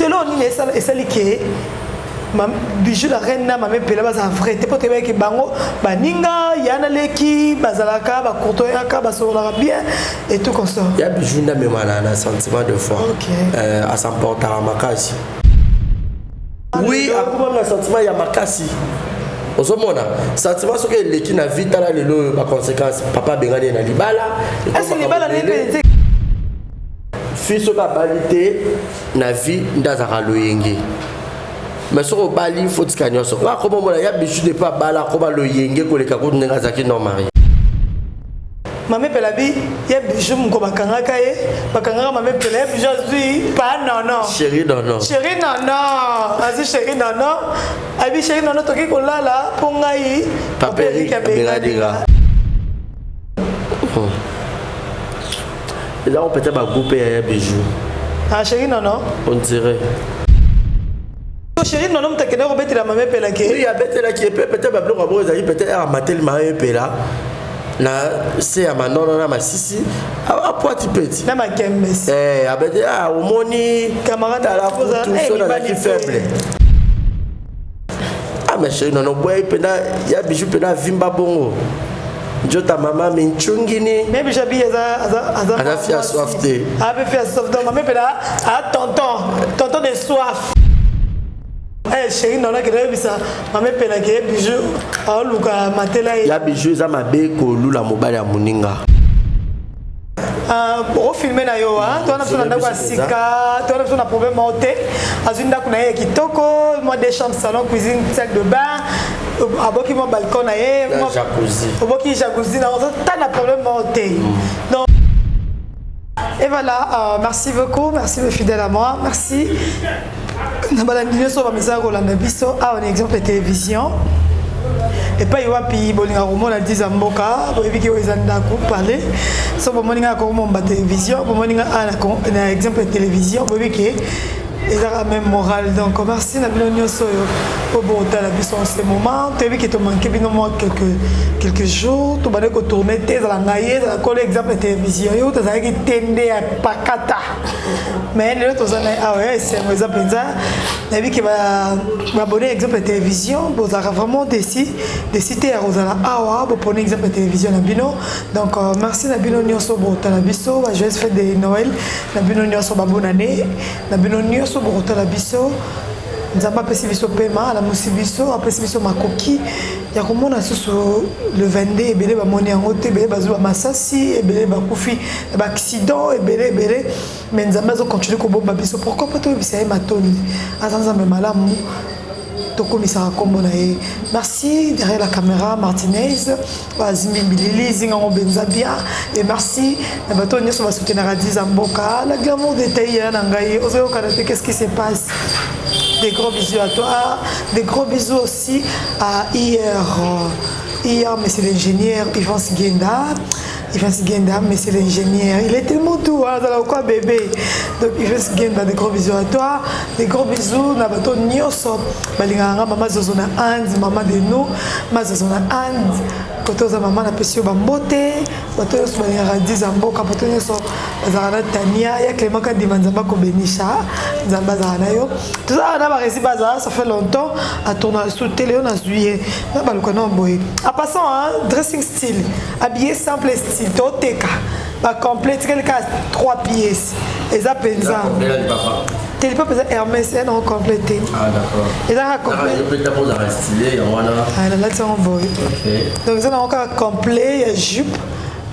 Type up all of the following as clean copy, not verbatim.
selon ni et ça liké bijou la reine na mame pela baza vrai te pote ke bango baninga yana leki bazalaka ba kotoyaka ba sola bien et tout comme ça. Il y a bijou na me mana sentiment de foi. À s'emporter à makasi. Oui, à comment le sentiment ya makasi. Osomona sentiment so que leki na vita la lelo ba conséquence papa bengani na libala. Est-ce que libala ne fils ka balité na vie ndazaka loyenge. Mais sur le bali, il faut que tu aies comment on a bijou de pas bala, comment le yenge ko le kako nenga zaki non mari. Maman pelabi, il y a bijou mon bakanga kaye, bakanga maman pelabi bijou suis pas non. Chérie non. Chérie non. Vas-y chérie non. Abi chérie non toki ko lala pongai paperi kabengadiga. Et là on peut être ba grouper bijou. Ah chérie non. On dirait chérie non tu connais Robert la maman pelake oui abete la qui peut-être ba bloc abo ezali peut-être à matel maman pela na c'est à manon na ma sisi a poiti petit na ma kembes abete au moni camarade à la tout ça na qui faible mais chérie non boy pena ya bijou pena vimba bongo Jota maman minchungini même j'habille à fia soifté be fia soifté maman pela a tonton de soif. Eh chérie non que ça maman pela que bijou a luka matela ya bijou za mabe ko lula mobali ya muninga pour filmer na yo toi na sona ndako sika toi na sona problème monter azinda kuna ye kitoko moi des chambres salon cuisine salle de bain aboki mon balcon na ye jacuzzi aboki jacuzzi na ça na problème monter donc et voilà merci beaucoup merci mes fidèles à moi merci na balandino so ba message ko landa biso a un exemple de télévision et pas yoapi bolinga komona 10 mboka boyebi ko ezanda ko parler so bomoninga ko mo ba télévision bomoninga na exemple de télévision boyebi ke ezaka même morale donc merci na bino nyonso au bon la biso en ce moment toyebi ke to manquer bino moi quelques jours to bane ko tourner te za ngaye za ko exemple de télévision yo to za ki tende ya pakata mais le to za na ah ouais c'est un exemple ça nabi ke ba abonner exemple de télévision bo za vraiment de citer à Rosala awa bo prenez exemple de télévision na bino donc merci na bino nyonso bo la biso ba joyeux fête de Noël na bino nyonso ba bonne année na bino nyonso bo la biso nzamba pesi biso pema la musibiso apesi biso makoki ya komona susu le 22 ebele ba moni yango te ebele bazwa masasi ebele ba kufi ba accident ebele mais nzamba zo continuer ko bomba biso pourquoi pas to bisa e matoni azanza me malamu tokomisaka kombo na ye merci derrière la caméra Martinez bazimbi bilili zinga ngobenza bien et merci na bato nyonso ba soutenir Radiza Mboka la glamour détaillé na ngai ozo kanate qu'est-ce qui se passe. Des gros bisous à toi, des gros bisous aussi à hier monsieur l'ingénieur Yvan Sigenda, monsieur l'ingénieur, il est tellement doux, hein, dans quoi bébé. Donc Yvan Sigenda, des gros bisous à toi, des gros bisous, na bato nyoso, balinganga maman zozona and, maman de nous, ma zozona and. Koto za maman na pesio bambote, bato yo soba ngara 10 mboka, bato yo so bazana Tania, ya Clément ka dimanzamba ko benisha, nzamba zana yo. Tout ça na ba récit bazar, ça fait longtemps à tourner sur télé on a juillet. Na ba lokona boy. En passant hein, dressing style, habillé simple style, toteka. Ba complet quelqu'un 3 pièces. Et ça pensa. T'es pas pesé Hermès et non complété. Ah d'accord. Et ça complet. Je peux t'apprendre à rester voilà. Ah là c'est un boy. OK. Donc ça on encore complet jupe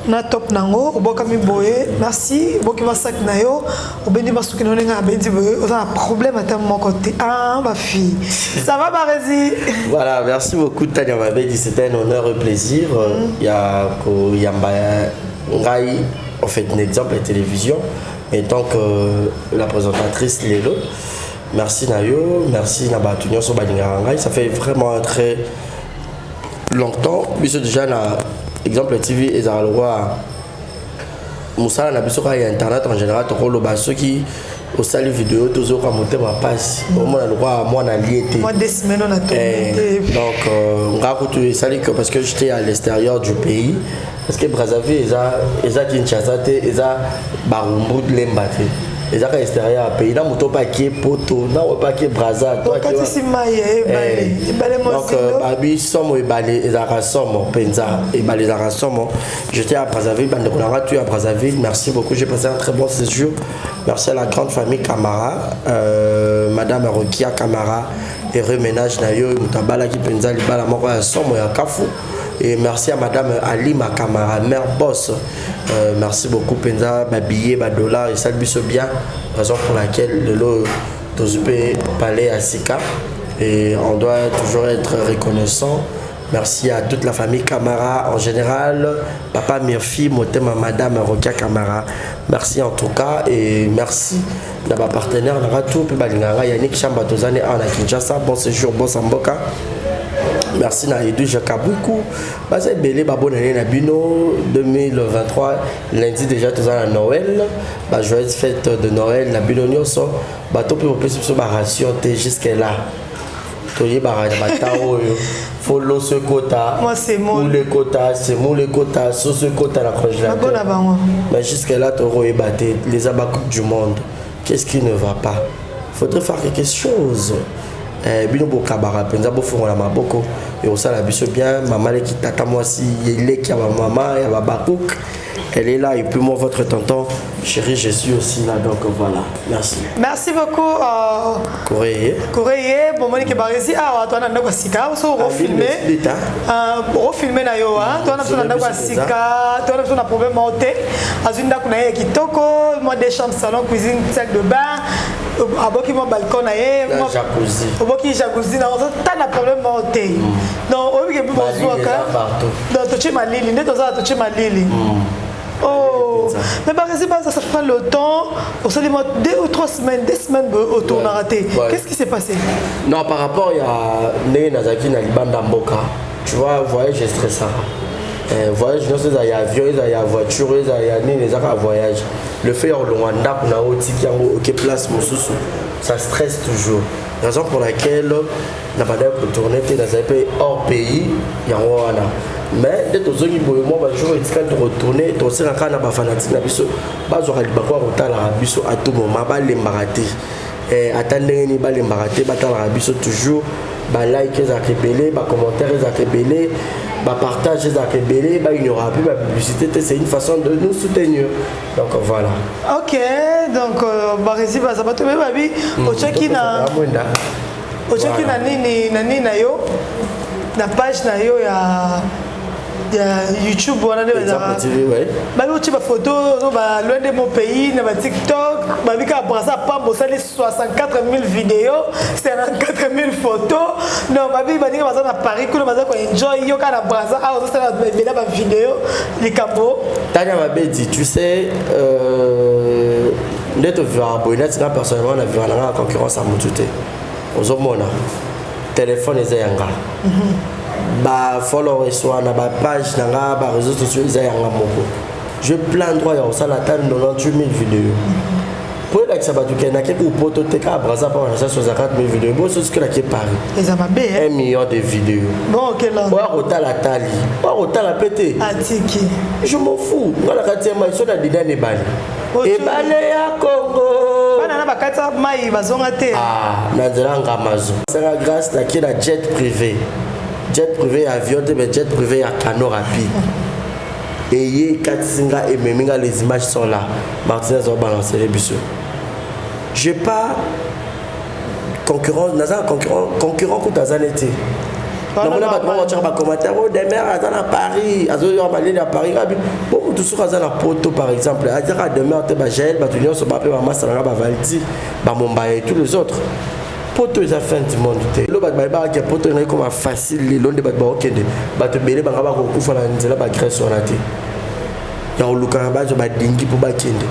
na top nango oboka mi boye merci boki ma sac na yo obendi masuki no nga bendi boye on a un problème à mon côté ah ma fille ça va Barési. Voilà, merci beaucoup Tania Mabedi, c'était un honneur et plaisir. Il y a ko yamba ngai en fait un exemple de télévision et tant que la présentatrice Lelo. Merci Nayo, merci Nabatu Nyonso Balinga. Ça fait vraiment très longtemps. Puisque déjà na exemple TV et le roi Moussa na biso ka internet en général to rolo ba ceux qui au salle vidéo toujours ka monter ma passe au moins le roi moi na lié moi des semaines on a tourné donc on va continuer ça parce que j'étais à l'extérieur du pays parce que Brazzaville eza Kinshasa te eza Barumbu Lembate les arcs extérieurs pays na moto pas qui poto na pas qui braza toi qui donc babi somo et balé les arcs somo penza et balé les arcs somo j'étais à Brazzaville bande de tu à Brazzaville merci beaucoup j'ai passé un très bon séjour merci à la grande famille Camara madame Rokia Camara et reménage nayo mutabala qui penza libala moko ya somo ya kafu. Et merci à madame Alima Kamara, mère boss. Merci beaucoup, Penza, billets, dollars, et ça le bien. Raison pour laquelle le lot peut parler à Sika. Et on doit toujours être reconnaissant. Merci à toute la famille Kamara en général. Papa Murphy, Motema, madame Rokia Kamara. Merci en tout cas. Et merci à ma partenaire, Naratou, Yannick Chambatozane, Anna Kinshasa. Bon séjour, bon Samboka. Merci na Edu Jakabuku. C'est belé bonne année na bino 2023 lundi déjà tous à Noël. Joyeuse fête de Noël na bino nyonso. To peut plus sur ba ration jusqu'à là. To y ba tao follow ce quota. Moi c'est mon les quotas, c'est mon les quotas, sur ce quota la congélateur. Mais jusqu'à là tu aurais battu les abacoups du monde. Qu'est-ce qui ne va pas? Faudrait faire quelque chose. Bino Bokabara, Penza Bofo la Maboko, et au salon bien, maman qui tata moi si il est qui a ma maman et ma bakouk, elle est là et puis moi votre tonton, chérie je suis aussi là donc voilà, merci. Merci beaucoup. Corée, bon moi qui baresi ah toi on a sika, on se refilmer, refilmer na yo ah, toi on a sika, toi on a problème monter, azinda kuna kitoko, moi des chambres salon cuisine salle de bain. Aboki mon balcon aye moi jacuzzi aboki jacuzzi na ça na problème monter donc obi ke besoin ka donc tu tu malili ne to ça tu malili oh mais par exemple ça fait le temps au seulement 2 ou 3 semaines autour on a raté qu'est-ce qui s'est passé non par rapport à né Nazaki na libanda mboka tu vois voyage est stressant voyage non c'est à avion il y a voiture il y a ni les à voyage le fait au Rwanda qu'on a aussi qui a place mosusu ça stresse toujours raison pour laquelle n'a pas d'air retourner dans un pays hors pays ya wana mais dès aux autres boy moi jour est quand retourner to sera kana ba fanatique na biso bazora libakwa rotala biso à tout moment ba lembarate attendez ni ba lembarate ba tala biso toujours ba like za rebelle ba commentaire za rebelle ba partage za rebelle ba il n'y aura plus la publicité c'est une façon de nous soutenir donc voilà OK donc ba rési ba ça ba to babi o cheki na nini na yo na page na yo ya YouTube on a des ba photo ba loin de mon pays na ba TikTok ba bika brasa pa bosali 64 000 vidéos 54 000 photos non ba bi ba ni ba na Paris ko ba ko enjoy yo kana brasa a on ça ba vidéo likambo Tania Mabedi tu sais d'être abonné personnellement on a vu la concurrence à Moutouté aux mona téléphone ezayanga ba follow soit na ba page na ba réseaux sociaux ezayanga moko je plein droit ya ça la table 98 000 vidéos pour la ça ba tu kena ke ou poto te ka brasa pa na 64 000 vidéos bon c'est ce que la qui Paris ezama be 1 million de vidéos bon OK là wa rotala tali wa rotala pété atiki je m'en fous ngala katima iso na didane bali et bale ya Congo bana ba kata mai bazonga te na zelanga mazo c'est grâce à qui la jet privé avion mais jet privé à canot rapide et y Katsinga et Meminga les images sont là Martinez va balancer les bus j'ai pas concurrence naza concurrent ko tazanete na mona ba voiture ba commentaire o des mères à Paris azo yo malé à Paris bon tout sur à poto par exemple à dire à demain te ba gel ba tunyo so ba pe ba masanga ba valti ba Mumbai et tous les autres poto ils a fait du monde te lo ba ba ke poto ngai comme facile le long de ba okende ba te belé ba ngaba ko kufa na nzela ba Grèce on a te ya oluka ba zo ba dingi pour ba kende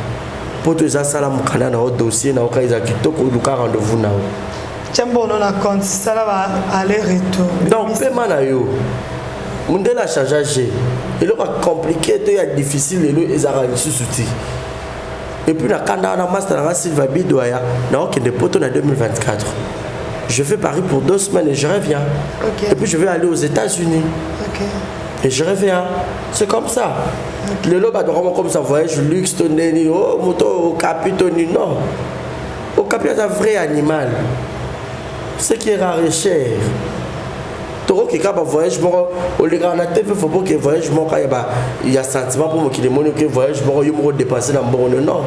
poto ils a sala mukana na au dossier na okaiza kitoko luka rendez-vous na Tchembo on a compte ça là va aller retour donc paiement na yo mundel a chargé et le compliqué to ya difficile le ils a ressuscité et puis la kanda na master na Silva Bidoya na okende poto na 2024 je fais Paris pour 2 semaines et je reviens okay. Et puis je vais aller aux États-Unis okay. Et je reviens c'est comme ça Le lot comme ça voyage luxe tonné oh moto au capitoni non. Au capi est un vrai animal. Ce qui est rare et cher. Toro qui cap voyage moi au les gars na TV faut pas que voyage moi il y a sentiment pour moi qui demande que voyage moi il me dépasser dans bon non.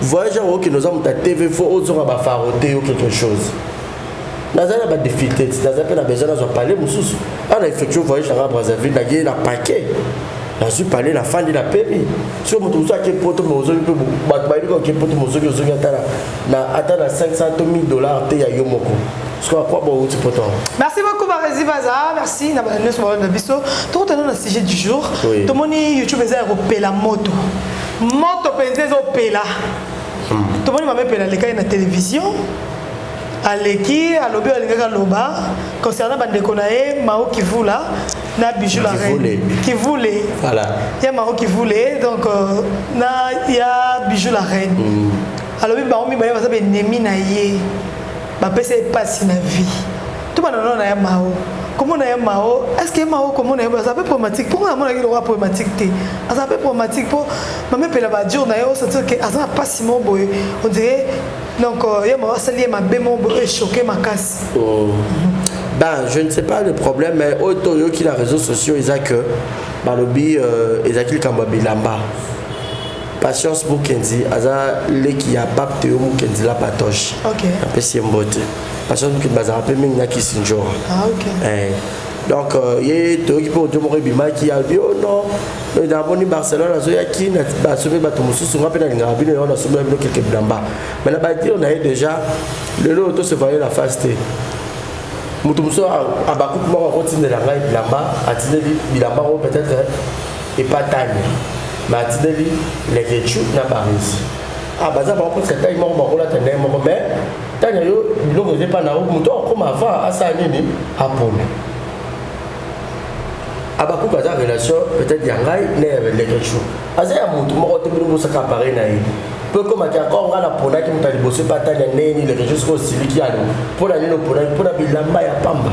Voyage au qui nous avons ta TV faut autres va faroter ou quelque chose. Dans un pas difficulté, dans un peu la besoin dans un palais mususu. On a effectué voyage à Brazzaville, la guerre la paquet. La suis parlé la fin de la permis. Si on trouve ça qui est pour tout le monde, qui est pour tout le monde, qui est 500 000 $, il y a Yomoko. Merci beaucoup, Barézi Baza. Merci. Tout le sujet du jour. Tout le monde YouTube est la moto. Moto penses au pela. Tout le monde m'a appelé les cas de la télévision. Aleki, alobi alingaka loba concernant Bandekonae, Mao qui voulait na bijou la reine qui voulait voilà il y a Mao qui voulait donc na il y a bijou la reine alobi baomi ba ça be nemi na ye ba pese passe na vie tout le monde na ya Mao comment na ya Mao est-ce que Mao comment na ya ça peut problématique pourquoi on a le roi problématique té ça peut problématique pour même pe la ba jour na yo ça dire que ça pas si mon boy on dirait donc il y a ma salie ma bémon choqué ma casse. Ben je ne sais pas le problème mais auto yo qui les réseaux sociaux ils a que balobi ils a qu'il kambabi lamba. Patience pour Kenzi aza le qui a pas teo mu Kenzi la patoche. OK. Après c'est mbote. Patience pour Kenzi bazara pe minga ki sinjo. Ah OK. Donc il y a teo qui pour de mori bima qui a dit oh non mais dans boni Barcelone azo ya ki na ba sobe ba tomusu sur rappel na ngabino on a sobe quelques blamba. Mais là bas on a déjà le lot se voyait la faste. Mutumuso abaku mo continue la ngai blamba atine bilamba peut-être et pas tane. Mais atine les vêtus na Paris. Ah baza ba ko cette taille mo ko la tane mo mais tane yo biloko je pas na muto comme avant asa nini apone. Abaku kaza relation peut-être yangai ne les vêtus. Asa ya mutu mo te bilo sa pareil na yi. Peu comme à encore on a la pona qui m'a dit bosser pas tane nini les vêtus ko sili qui a pour la nino pour la bilamba ya pamba.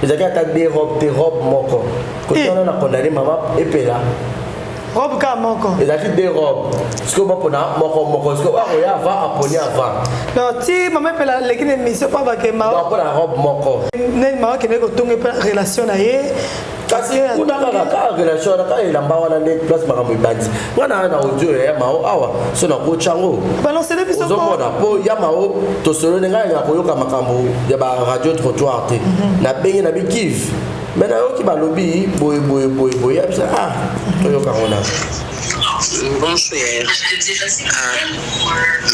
Ils ont des robes moko. Quand on a condamné maman et pela. Robe ka moko. Ils ont des robes. Ce que moi pona moko ce que on ya va apponia avant. Non, si maman pela les qui ne mission pas avec ma. Non, pour la robe moko. Ne maman qui ne ko tonga relation na ye. Kasi kuna kaka relation na ka ilamba wana ne place makambo ibandi. Ngana na audio ya mao awa so na ko chango. Balance le biso ko. Ozomona po ya mao to solo nga ya koyoka makambo ya ba radio trottoir te. Na bengi na bikiv. Mais na yo ki balobi boy ya bisa ah toyoka ona. Bonsoir.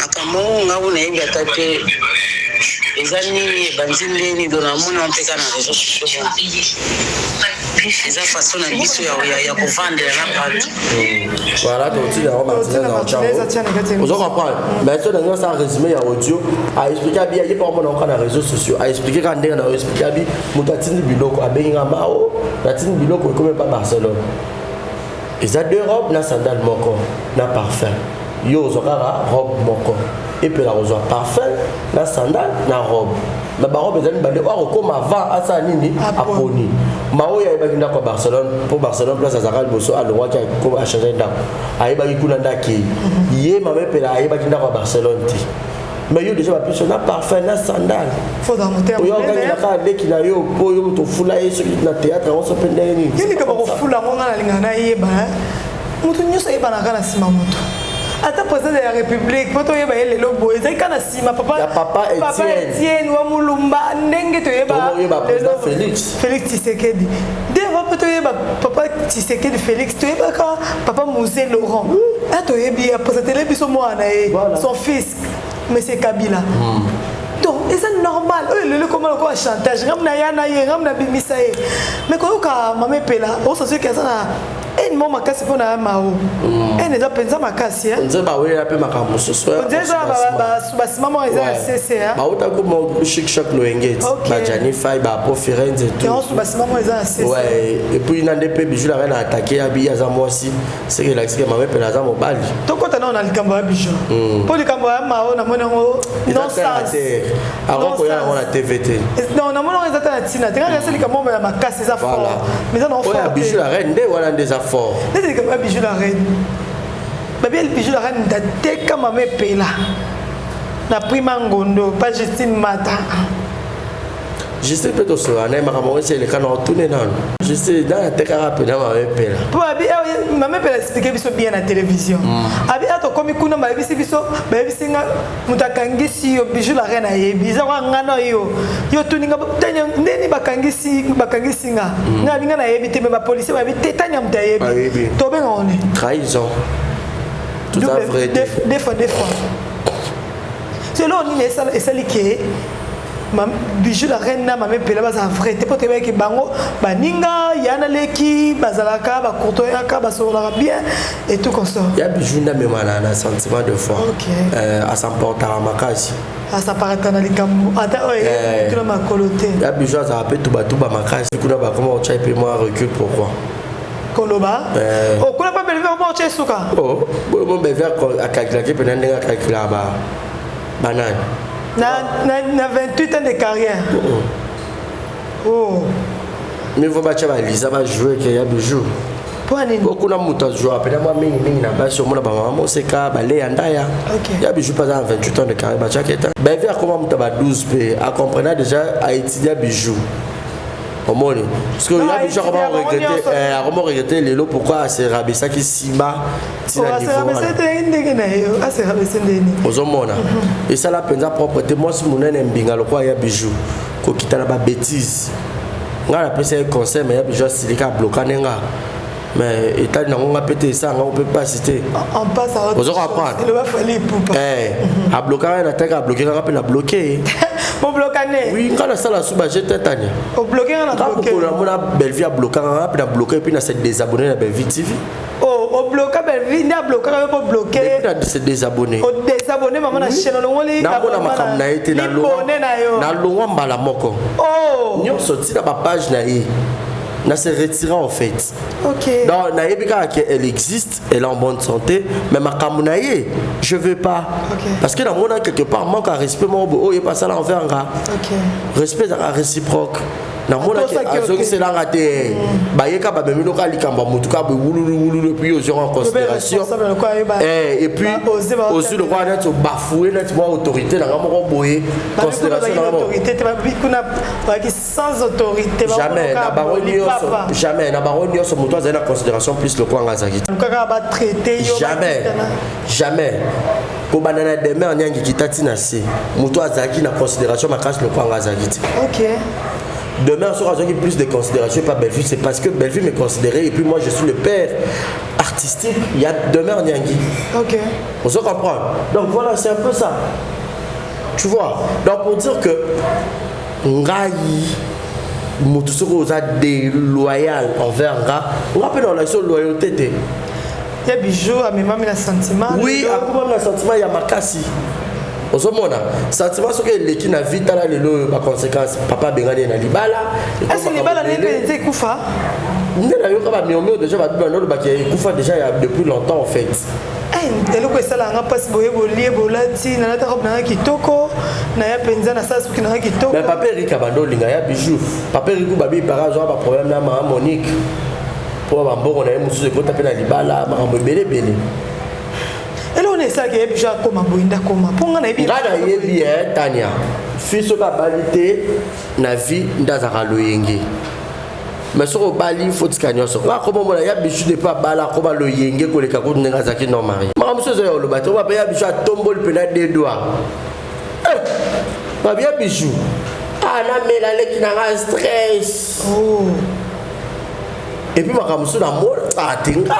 Makambo nga una inga tate ezani banzindeni dona mona mpeka na réseaux sociaux. Eza façon na biso ya kovandela na bato. Voilà, donc tu as remarqué dans vous comprendre. Mais ça dans ça résumé ya audio a expliquer bien il pas mon encore na réseaux sociaux a expliquer quand ndenge na expliquer bien mutatini biloko abenga mao natini biloko comme pas Barcelone. Ils ont deux robes na sandal moko na parfum. Yo zokara robe moko et puis la rose parfum na sandal na robe. Mais ba robe ezali bande or comme avant asa nini aponi. Mao ya ba kinda ko Barcelone pour Barcelone place Azakal Bosso a le roi qui a changé d'âme. Aiba kuna ndaki. Yé ma me pela aiba kinda ko Barcelone ti. Mais yo déjà plus na parfum na sandal. Faut dans mon terme. Yo gagner la carte dès qu'il a yo po yo to fula et sur na théâtre on se pendait ni. Yeli ka ko fula ngonga na linga na yeba. Mutu nyoso yeba na kana sima mutu. Ata président de la République, poto yeba ele lobo, ezai kana sima papa. Ya papa Etienne wa mulumba ndenge to yeba. Président Félix. Félix Tshisekedi. Deva poto yeba papa Tshisekedi Félix to yeba ka papa Moussé Laurent. Ato yebi a présenté biso mwana son fils monsieur Kabila. Donc, c'est normal. Le comment on chantage, ramna yana ye, ramna bimisa ye. Mais quand on m'a pela, on se dit que ça et moi ma casse pour na mao. Et les appels ça ma casse hein. On dit bah oui, la paix ma casse ce soir. On dit ça bah maman ils a cessé hein. Bah autant que mon chic choc le engage. Bah Jani Fay bah pour Firenze et tout. Et on se bah maman ils a cessé. Ouais, et puis il n'a des peu bijou la reine a attaqué abi à moi aussi. C'est que la que ma pela za mo bali. Donc quand on a le cambo bijou. Pour le cambo mao na mona non sens. Avant qu'on a la TVT. Non, non, non, ils attendent la tina. Tu regardes celle qui a ma casse, c'est ça fort. Mais ça non fort. Ouais, bijou la reine, des voilà des affaires. fort. C'est comme un bijou la reine. Le bijou la reine t'es comme ma mère pela. Na prima ngondo, pas Justine Mata. Je sais peut-être que c'est le cas je sais dans la tête rapide ma mère pela. Pour ma mère pela expliquer bien à la télévision. Abi ato komi kuna ma bisi biso, ba bisi nga mutakangisi yo bijou la reine aye. Bizarre ngana yo. Yo tuninga tanya ndeni bakangisi nga. Nga linga na yebi te ba police ba bi tanya mutayebi. To ben on est. Trahison. Tout à vrai. Des fois. C'est là on est ça liqué. Bijou la reine na mame pela baza vrai te pote ki bango baninga yana leki bazalaka ba kotoyaka ba sola bien et tout comme ça. Ya bijou na me mana sentiment de foi. À s'emporter à makasi. À s'apparenter na likambo. Ata oye tu na makolote. Ya bijou ça rappelle tout ba makasi kuna ba comment tu peux moi recul pourquoi. Koloba. Oh kuna pas belle verbe tu suka. Oh bon belle verbe à calculer pendant nga calculer ba banane. Na 28 ans de carrière. Oh. Mais vous battre Lisa va jouer qu'il y a bijou. Beaucoup na muta jouer après moi mingi na basi au mona ba maman c'est ka balé andaya. Il y a bijou pas dans 28 ans de carrière ba chaketa. Ben vers comment muta ba 12 p à comprendre déjà à étudier bijou. Au monde parce que il y a bijou comment regretter les lots pourquoi c'est rabissa qui sima tina niveau. Ozomona et ça la penza propreté moi si mon mbinga le quoi il y a bijou ko kitana ba bêtise nga la pesa un conseil mais il y a bijou silika bloquer nga mais état na nga pété ça on peut pas citer on passe à autre chose il va falloir pour à bloquer na teka bloquer nga pe na bloquer bon bloquer oui nga la sala suba j'étais tania au bloquer na bloquer pour la belle vie à bloquer nga pe na bloquer puis na se désabonner na belle vie TV. Au bloquer belle vie na bloquer pour bloquer et se désabonner au désabonner maman na chaîne no ngoli na bona makam na été na lo mbala moko oh nyo sorti na ba page na yi na se retirer en fait. OK. Donc na yebika qu'elle existe, elle est en bonne santé, mais ma kamunaye, je veux pas. OK. Parce que dans mon quelque part manque à respect mon oh il pas ça là envers nga. OK. Respect à réciproque. Na mona que c'est la raté ba yeka ba bemi loka likamba mutuka ba wululu puis aux en considération et puis aussi le roi net bafouer net moi autorité na ngamo boyer considération na autorité kuna ba qui sans autorité jamais na baroni so muto za na considération plus le quoi ngazaki kaka ba traiter jamais ko banana demain nyangi kitati na se muto azaki na considération makasi le quoi ngazaki. OK. Demain, on sera plus de considération par Bellevue, c'est parce que Bellevue m'est considéré et puis moi je suis le père artistique. Il y a demain en Yangui. Ok. On se comprend. Donc voilà, c'est un peu ça. Tu vois. Donc pour dire que Ngai, Moutousoko a déloyal envers Nga, on rappelle dans l'action de loyauté. Il y a bijou, à même un sentiment. Oui, à même un sentiment, il y a Makasi. Ozomona sentiment ce que l'équipe na vita là les conséquences papa bengane na libala est-ce que libala n'est pas kufa ndela yo ka ba miomo déjà ba bino ba ki kufa déjà il y a depuis longtemps en fait et le quoi ça là nga passe boye bolie bolati na ta robe na kitoko na ya penza na sa suki na kitoko mais papa Eric abando linga ya bijou papa Eric babi para zo ba problème na maman Monique pour ba mbongo na musu ko taper na libala makambo belé. Et là on est ça qui est déjà comme boinda comme pour nga na yebi ngana yebi Tania fiso ka balité na vie ndazaka loyenge mais sur bali faut tikanya so ka comme mona ya bichu de pas bala comme loyenge ko leka ko ndenga zaki non mari mama muso zo lo bato ba ya bichu tombol pena des doigts ba bien bichu ana mela leki na stress oh et puis makamuso na mo atinga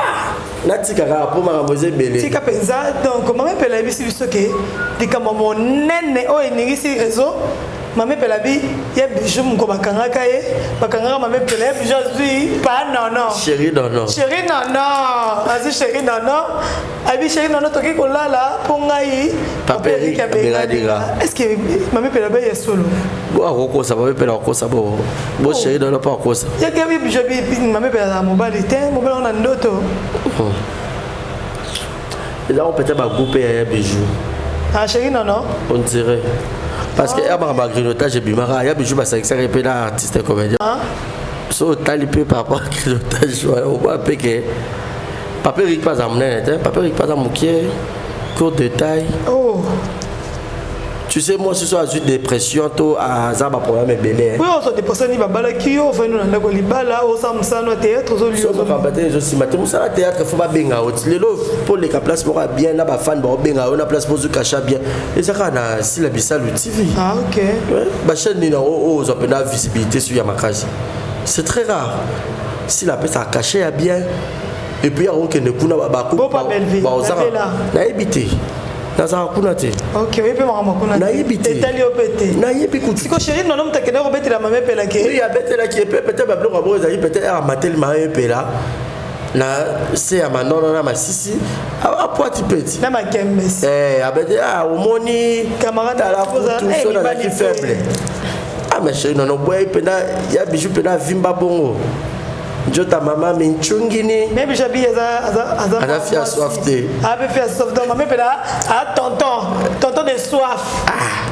natika ka po makamoze belé tika penza donc maman pela bisi biso ke dikama monene o eningisi réseau maman pela bi ya bijou mko bakangaka ye bakangaka maman pela bijou zui pas non chérie non vas-y chérie non abi chérie non toki ko lala pongai paperi ka bengadira est-ce que maman pela ba ya solo bo akoko sa maman pela ko sa bo chérie non pas ko sa ya ke bi bijou bi maman pela mobile te mobile on a ndoto. Et là on peut être groupé à bijou. Ah chérie non. On dirait. Parce que y a ma grignotage et bimara, y a bijou parce que ça répète l'artiste comédien. so talipé par rapport à pilotage on voit que papa Rick pas à mon papa Rick pas à mon court détail. Oh. Tu sais, moi, ce soir, j'ai une dépression, tout à Zaba problème est belé. Oui, on se dépasse, il va balayer, on fait nous dans le libala, on s'amuse au théâtre, on se on va battre les aussi. Maintenant, ça théâtre, il faut pas bien out. Les lots pour les places pour bien, là, bas fan, bon bien out, on a place pour se cacher bien. Et ça, on a si la bissa le TV. Ah, ok. Bah chaîne ni non, on a la visibilité sur Yamakasi. C'est très rare. Si la pièce a caché à bien, et puis il y a aucun de kuna babakou. Bon, pas belle vie. Bah, on a évité. Naza kunate. Ok, oui, peut m'en kunate. Na yebité. Etali opété. Na yebikuti. Si ko chéri non homme takena robeti la mamé pelake. Oui, a bête là qui est peut-être ba bloko bo ezali peut-être a matel ma pela. Na c'est à ma non na ma sisi. A poiti petit. Na ma kembes. A bête a omoni camarade à la photo sur la qui faible. Ah mais chéri non boy pena ya bijou pena vimba bongo. Jota maman minchungini. Même j'habille à fia soifté. Ah be fia soif donc maman pela a tonton de soif. Ah.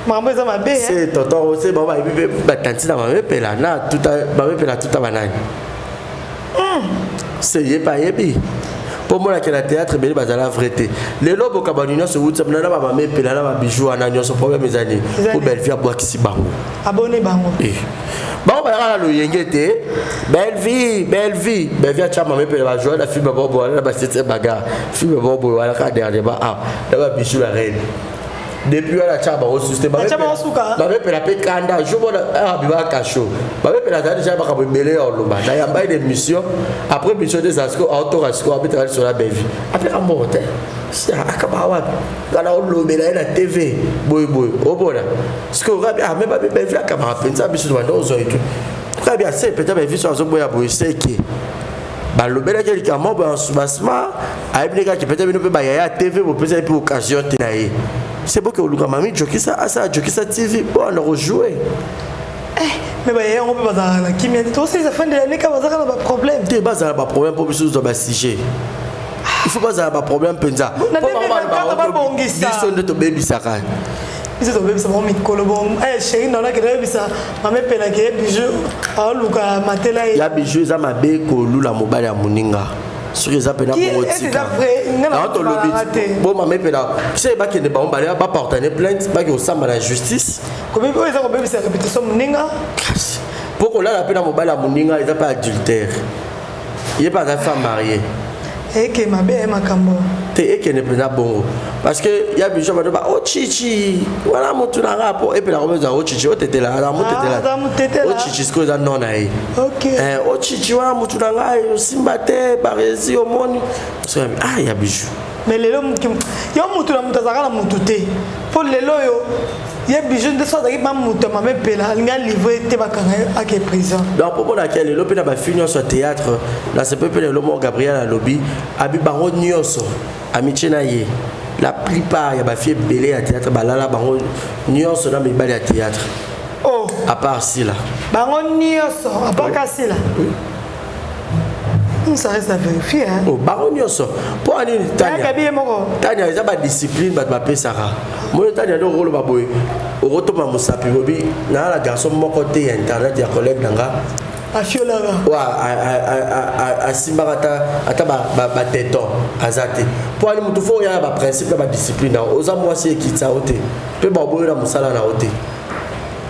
Maman ça m'a bé. C'est tonton c'est maman il ba tanti na maman pela na tout maman pela tout banane. C'est yeba yebi. Pour moi, la théâtre, mais il la vérité. Les lobes au cabanino se route, na ba maman pela na ba bijou ana nyo so problème mes années. Pour belle vie à boire qui si bango. Abonné bango. Bon, on va le yengete. Belle vie à chama me pela jouer la film bobo la ba c'était bagarre. Film bobo la ka dernier ba ah, la ba bijou la reine. Depuis la chama au système ba me pela pe kanda, je vois ah biba kacho. Ba me pela déjà ba ka belé en lomba. Na ya ba une émission après mission des asco auto rasco habiter sur la belle vie. Après la mort. Akaba wapi kana olobela na TV boy obona siko rabi ah même pas belle vie akaba pensa biso ndo zo itu rabi assez peut-être belle vie so boya boy seki ba lobela quelqu'un mo ba subasma aibneka ki peut-être bino ba ya TV bo peut-être pour occasion tenaye c'est beau que oluka mami jokisa TV bon on rejouer mais bah on peut pas la kimia toi c'est la fin de l'année quand ça a pas problème des bases a pas problème pour biso zo ba sujet. Il faut pas avoir un problème penza. Ils sont de tomber bisaka. Ils sont tombés ça mon colobon. Eh chérie non là que là bisa. Maman pela que bijou. Ah luka matela. Ya bijou za mabe ko lula mobile ya muninga. Sur les appels pour otika. Bon maman pela. C'est pas que ne ba mbala ba porter plainte, ba que osamba la justice. Comment ils ont bisa répétition muninga? Pourquoi là la peine mobile ya muninga ils a pas adultère. Il est pas une femme mariée. Et que ma belle makambo. Et que ne pas bon. Parce que il y a bijou ba oh chichi. Voilà mon tout na rapport et puis la remise oh chichi oh tete là, la mon tete là. Oh chichi ce que ça non aïe. OK. Oh chichi voilà mon tout na ngai simbate barezi au monde. Ah il y a bijou. Mais les hommes qui yo mutu na mutazaka na mututé. Pour les loyo il y a bijou de soit avec maman mutu maman pela nga livré te bakanga à quelle prison. Donc pour laquelle le pena ba finir sur théâtre là c'est peu le mot Gabriel à lobby abi bango nyonso amiche na ye. La plupart il y a ba fie belé à théâtre balala bango nyonso na mibali à théâtre. Oh à part si là. Bango nyonso à part kasi là. Oui. Ça reste à vérifier. Hein? Oh, baron nyonso. Pour aller Tania. Tania, ils ont pas discipline, bah tu Sarah. Moi Tania le rôle baboy. Au retour ma musapi bobi. Na la garçon mon côté internet ya collègue danga. A Fiolaga. Ouais, à Simbarata, ata ba teton, azate. Pour aller mutu fo ya ba principe ba discipline. Oza moi c'est qui ça oté. Pe baboy la musala na oté.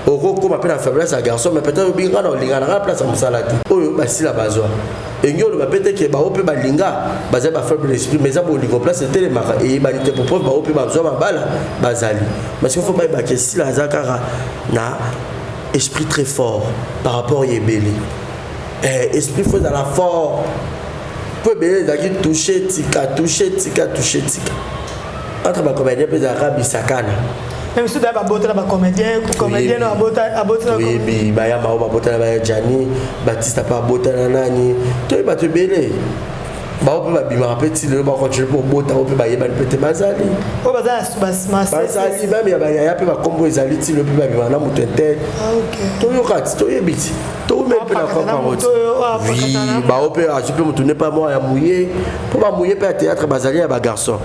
Au roko ma peine faiblesse à garçon mais peut-être binga na linga na place à musala ti. Oyo ba si la bazwa. Et nous le peut-être que ba ope ba linga baza ba faible esprit mais ça pour lingo place c'était les mara et ba nité pour ba ope ba besoin ba bala bazali parce qu'il faut pas que si la zakara na esprit très fort par rapport à Yébeli esprit faut dans la fort pour belé daki toucher tika entre ba comédien peut arabe sakana. Même si tu as un comédien oui, bah ya mao babota ba Jani, Baptiste pas bota nani. Tu vas te belé. Ba ope ba bima petit le ba continuer pour bota ope ba yeba peut bazali. O bazali ba mi ba ya pe ba kombo ezali ti le pe ba bima na mutente. Ah OK. To yo kat, to yebiti. To me pe na kwa route. Oui, ba ope a tu peux me tourner pas moi ya mouiller. Pour ba mouiller pe théâtre bazali ya ba garçon.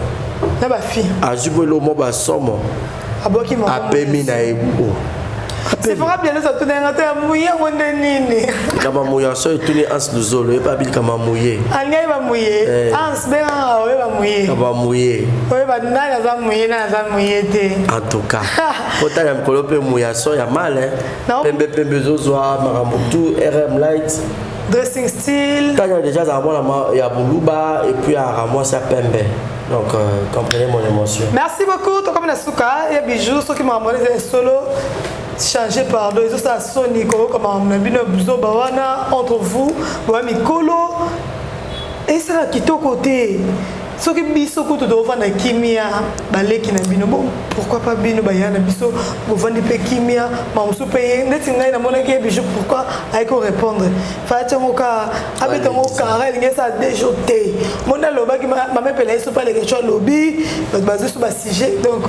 Na ba fille. A jubo lo mo ba somo. Aboki mo. A pe mi na ebu. Sephora bien ça tout d'un côté mouillé on nini. Kama mouillé so tourner ans luzolo et pas bil kama mouillé. Anga va mouillé. Ans ben va mouillé. Kama mouillé. Ouais ba na za mouillé na za mouillé te. En tout cas, autant ya mkolope mouillé so ya mal hein. Pembe zozo maramutu RM light. Dressing style. Quand il y a déjà il y a Boulouba et puis à Ramos à Pembe. Donc comprenez mon émotion. Merci beaucoup. Toi comme la souka, il y a bijoux ceux qui m'ont amené des solo changé par deux. Ça sonne comme on a bien besoin entre vous, ouais mikolo. Et ça là qui côté. Ceux qui biso ko to vendre kimia baleki na bino bon pourquoi pas bino bayana biso vous vendre pe kimia ma musu payer ndeti ngai na mona ke bijou pourquoi ay ko répondre fa timoka abeta mo carré ngesa déjoté mona loba ki ma me pele so pas les questions lobby basé sur bas sujet donc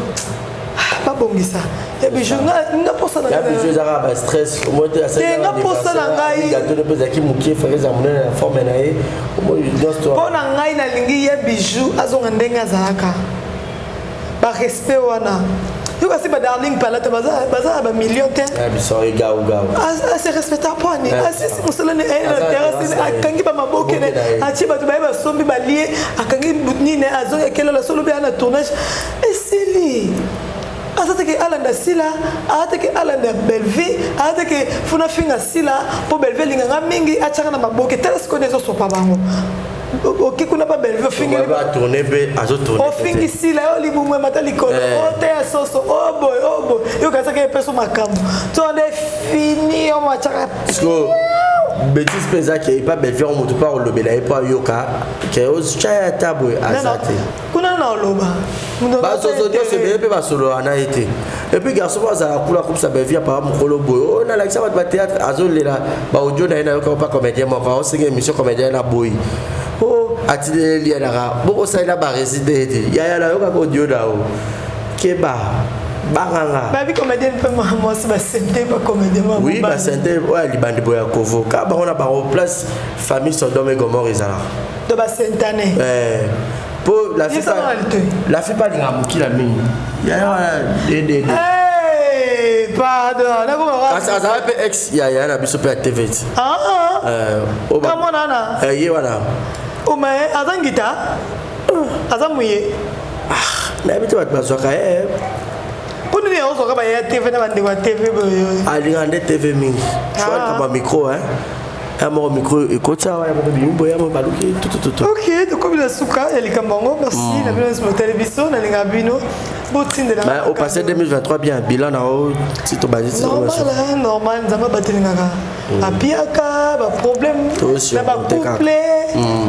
pas bon ça et bijou nga pour ça na bijou za ba stress au moins tu as ça nga pour ça na ngai gâteau de pesa ki mukie fa za mona na forme na e au moins pour na ngai na lingi ya bijou azonga ndenga zaka ba respect wana yo kasi ba darling palata baza ba million te ah biso ega uga ah c'est respectable pour ni ah si musala ne terrasse akangi ba maboke ne achi ba tuba ba sombi ba lié akangi butni ne azonga kelo la solo ba na tournage et c'est lui azateke alanda sila azateke alanda belvi azateke funa finga sila po belvi linganga mingi achaka na maboke tala sikone zo sopa bango ok kuna pa belvi fingi ba tourner be azo tourner o fingi sila o libumwe matali ko o te soso o boy yo kasa ke peso makambo to on est fini on machaka so bêtise pesa qui est pas belvi on mutu pas lobela et pas yoka que os chaya tabo azate kuna na loba ba soso dio se be ba solo ana été et puis garçon za kula coupe sa belvi par mukolo boy on a l'accès ba théâtre azolela ba audio na ina yoka pas comédien mo va on sing émission comédien na boy oh atile li ala boko sa ila ba résider ya la yoka audio dao keba Baranga. Babi comédien peut moi c'est senté pas comédien moi. Oui, bah senté ouais libandi boya kovo. Ka ba on a ba place famille Sodome et Gomorrhe ezala. De ba sentane. Pour la fille pas linga muki la mini. Ya de. Eh pardon, na ko ça va pe ex ya na biso pe TV. Comment nana? Ye wana. O mais azangita. Azamuye. Na bitu bat bazoka Pour nous, on se retrouve à TV, on va TV. Allez, TV mingi. Je vois comme un micro, hein. Un micro, écoute ça, tout. Ok, donc comme il a souka, il est comme bon, merci. La bien sur la télévision, on a les gabino. Au passé 2023, bien, bilan en haut, si tu bases normal, nous avons battu les gars. A piaka, problème, la couple,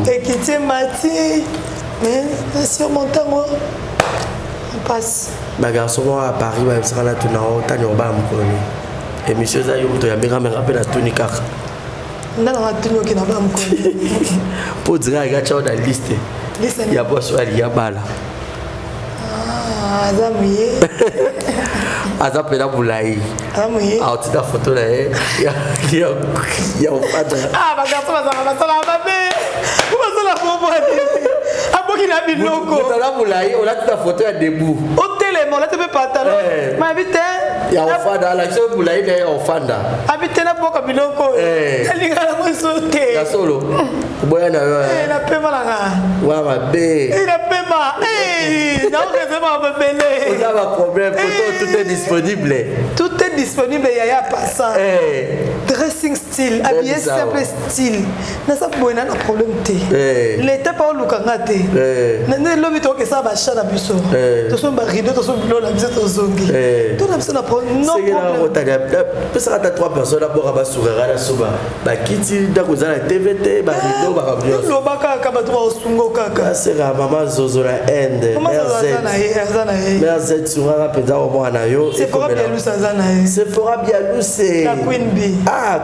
équité mati, mais surmontant moi. Passe. Ma garçon à Paris va sera là tout en haut tani oba mukoni et monsieur za yo to ya mera me rappelle à Tony Kaka ndana wa Tony ki na ba mukoni pour dire ga cha dans liste ya boss ali ya bala azamuye azapela bulai azamuye autita photo là ya opada ba garçon ba sala ba be ba sala bobo aboki na biloko tu la bulai on a toute photo à debout on a te pantalon ma habite ya ofanda la so bulai na ofanda habite na boka biloko elinga na mosote ya solo boya na yo na pema la nga wa ba be na pema na réserve ba bele on a un problème photo tout est disponible il y a passant dressing style habillé simple style na ça boina na problème té l'état pas lukanga té na lobi to ke ça ba chana biso to so ba rideau to so bilo la biso to zongi to na biso na problème non problème ça à trois personnes d'abord ba sourira la soba ba kiti da ko za la TVT ba rideau ba kabio lo ba ka ba to sungo kaka sera maman zozo la end merci sourira peza au mwana yo c'est fora bien lusazana c'est fora bien lusé la Queen Bee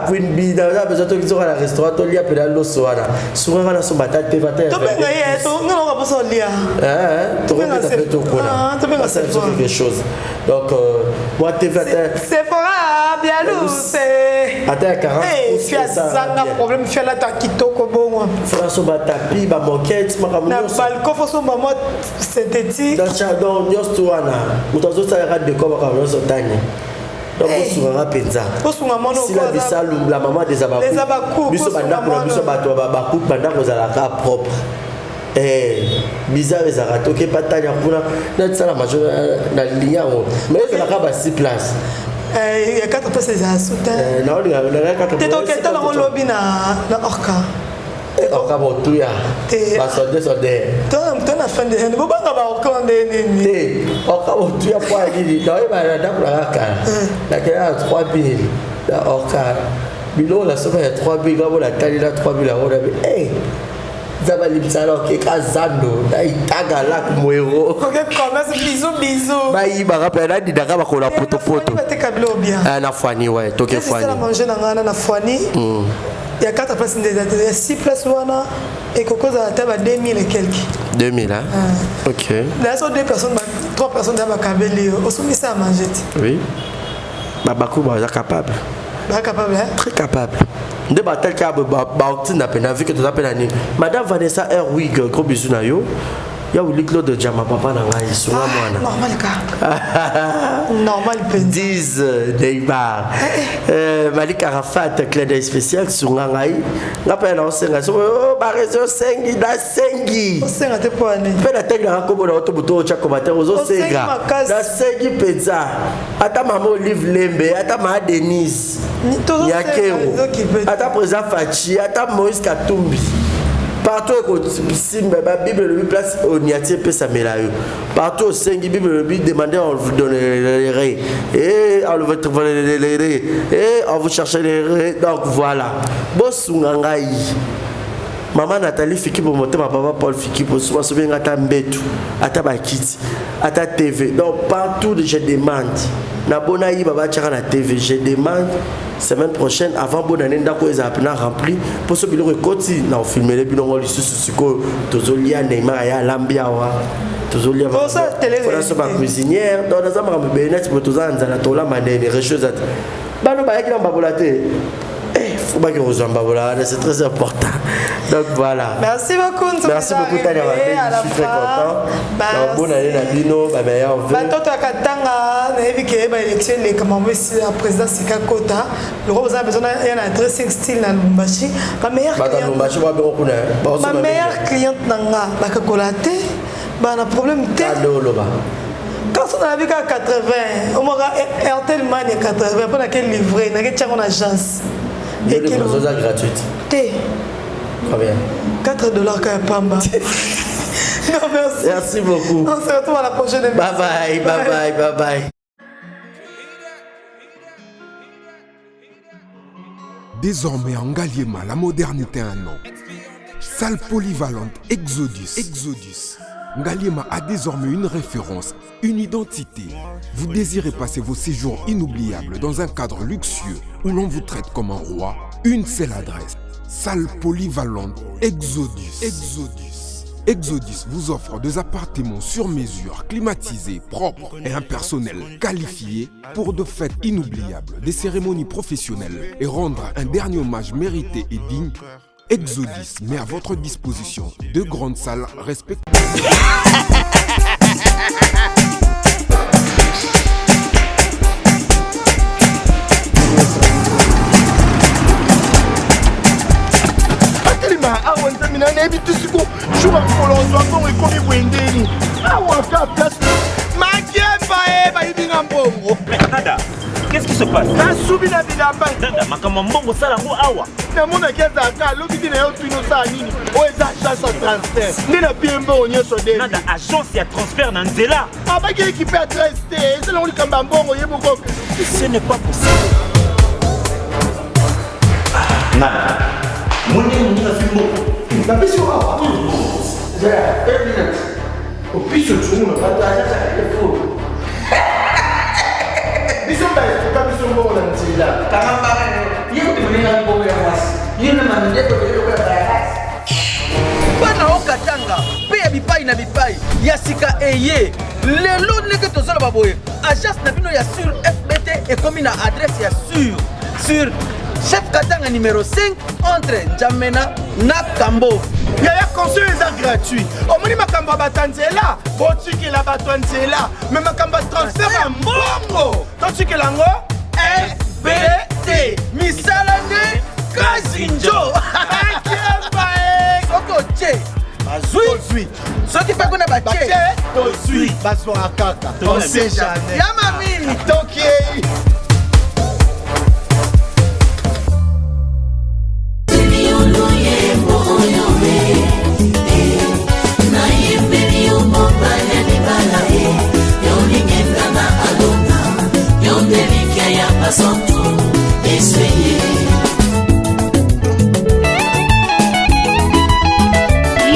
Queen Bee dans besoin de qu'ils aura la restaurant to lia pela lo soana sourira na so batata tevata to benga ye to ngalo ka poso lia to benga to kona to benga c'est quelque chose donc moi tevata c'est fora bien lusé ata 40 tu as zanga problème tu as la ta kitoko bongo fera so batapi ba moquette makamu na balcon fo so mama synthétique dans chardon nyos tuana mutazo sa ra de ko makamu so tani Donc on penza. Si la bisa la maman des abakou. Biso banda pour biso bato babakou banda ko za la propre. Bizarre les arato qui pas tanya pour na ça la major na ligne mais que la caba 6 places. Il y a 4 places les assoutins. Non, il y a 4 places. Tu donc quel talent lobby na orca. Orca motuya. Ba sonde sonde. Ton a fin de ne pas ba orca ndeni. Té, orca motuya pour aller dans ba da pour la ka. La que a 3000. La orca. Bilo la somme est 3000 gabo la tali la 3000 la on avait Zabali Psalo qui est Kazando, Daïtaga Lac Mouero. Ok, commerce, bisous. Baï, Barapena, Didaka, Bakola, Poto. Ah, na Fani, ouais, Toké Fani. On a mangé dans la Fani. Il y a 4 places, il y a 6 places, et Coco à la table à 2000 et quelques. 2000, hein? Ok. Là, ce sont 2 personnes, 3 personnes dans ma cabelle, on se met ça à manger. Oui. Babakou, bah, capable. Capable, hein? Très capable. De bataille qui a bauti na pena vu que tu appelles Annie. Madame Vanessa Erwig, gros bisous na yo. Ya ou liklo de Jama papa na ngai suma mwana. Normal ka. Normal pe. 10 Neymar. Malik Arafat clé d'œil spécial sur ngai. Ngapela o senga so ba réseau sengi da sengi. O senga te poane. Pe na tag na ko bona auto buto cha combattre ozo senga. Da sengi peza. Ata mama Olive Lembe, ata ma Denise. Yakero. Ata présent Fachi, ata Moïse Katumbi. Partout si la Bible le place au Niatie peut s'améliorer. Partout au 5 Bible le demandez on vous donnerait et on vous volerait et on vous chercherait. Donc voilà. Bosungangai. Maman Nathalie Fiki pour monter ma papa Paul Fiki pour souvent se bien à ta mbetu, à ta bakit, à ta TV. Donc partout je demande. Na bonaï baba tchara la TV, je demande semaine prochaine avant bonne année ndako ezapena rempli pour ce bilo rekoti na filmer les bilongo lisusu siko tozolia Neymar ya Lambiawa tozolia pour ça télé pour la cuisinière dans la zama benet pour tozanza la tola manene recheuse bano ba yaki na babolate faut pas que vous en babolade, c'est très important. Donc voilà. Merci beaucoup. Merci beaucoup Tania. Je suis très content. Bonne année Nabino, ma meilleure vœu. Toto Katanga, na évité ba élection les comment la président Sika Kota. Le roi a besoin d'un dressing style na Lumbashi. Ma meilleure cliente. Ma meilleure cliente nanga ba kakolate. Ba na problème té. Quand on a vu qu'à 80, on aura RTL Man 80 pour laquelle livrer, n'a qu'à en agence. Et qui est gratuite. T. Combien? $4 quand Pamba. Non, merci. Merci beaucoup. On se retrouve à la prochaine émission. Bye bye. Désormais en Ngaliema, la modernité a un nom. Salle polyvalente Exodus. Ngaliema a désormais une référence, une identité. Vous désirez passer vos séjours inoubliables dans un cadre luxueux où l'on vous traite comme un roi? Une seule adresse, salle polyvalente Exodus. Exodus vous offre des appartements sur mesure, climatisés, propres et un personnel qualifié pour de fêtes inoubliables, des cérémonies professionnelles et rendre un dernier hommage mérité et digne. Exodus met à votre disposition 2 grandes salles respectives. Nada, qu'est-ce qui se passe? Nada, makamambongo salango awa. Namona keza ka lobi na yo tuno sa nini? O eza agence de transfert. Ndina piembo onyeso de. Nada agence ya transfert na nzela. Abaki équipe adresse te, c'est là on kamba mbongo yeboko. Ce n'est pas possible. Nada. Moni na fimbo. Na biso awa. Ja, termina. O piso tsumu na pata ya fo. Biso ba ka biso mbongo na nzela. Kama yo te mwenye mbongo ya wasi. Yo na mandeto yo kwa baraka. Bana okatanga pe bipai na bipai ya sika eye lelo ndenge tozala baboye agence na bino ya sur FBT et comme na adresse ya sur chef Katanga numéro 5 entre Njamena na Kambo. Yaya conseil est gratuit. Au moni makamba batanzela, botiki la batanzela, mais makamba transfert en bongo. Totiki lango BT Misalane Kazinjo Soko Che Bazui Soki pa kuna bache Tozui Baso akaka On sait jamais Yamamini Tokiei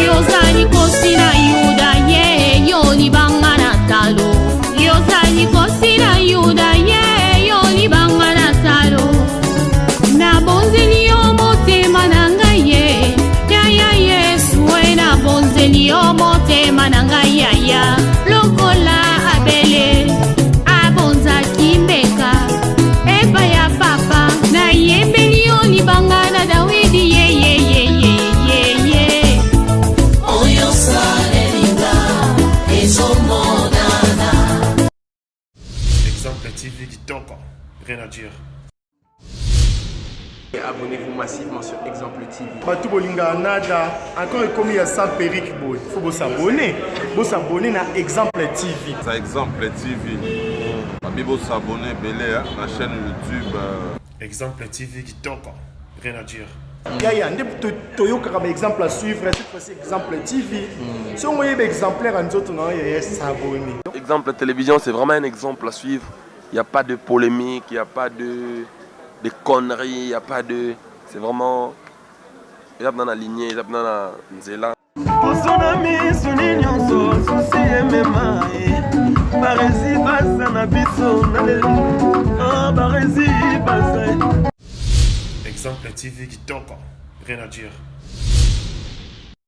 Yozani kosina yuda ye yoni bangana talo. Yozani kosina yuda ye yoni bangana talo. Na bonzeli motema nanga ye ya ya Yesu na bonzeli motema nanga ya lokola abele abonza kimbeka eba ya papa na yembeli yoni bangana Dawidi ye oyo sarelinga ezomonana. Exemple TV Kitoko, rien à dire. Abonnez-vous massivement sur Exemple TV. Batou Bolinga Nada, encore commis à ça Peric Boy. Il faut vous s'abonner. Vous s'abonner à Exemple TV. C'est Exemple TV. Vous s'abonner belé à la chaîne YouTube. Exemple TV Kitoko, rien à dire. Yaya, Toyoka comme exemple à suivre, cette fois-ci Exemple TV. Si on voyait exemplaire en autres, on va s'abonner. Exemple Télévision, c'est vraiment un exemple à suivre. Il n'y a pas de polémique, il n'y a pas de conneries, il n'y a pas de... C'est vraiment... Il y a dans la lignée, il y a dans la nzela. Exemple TV Kitoko, rien à dire.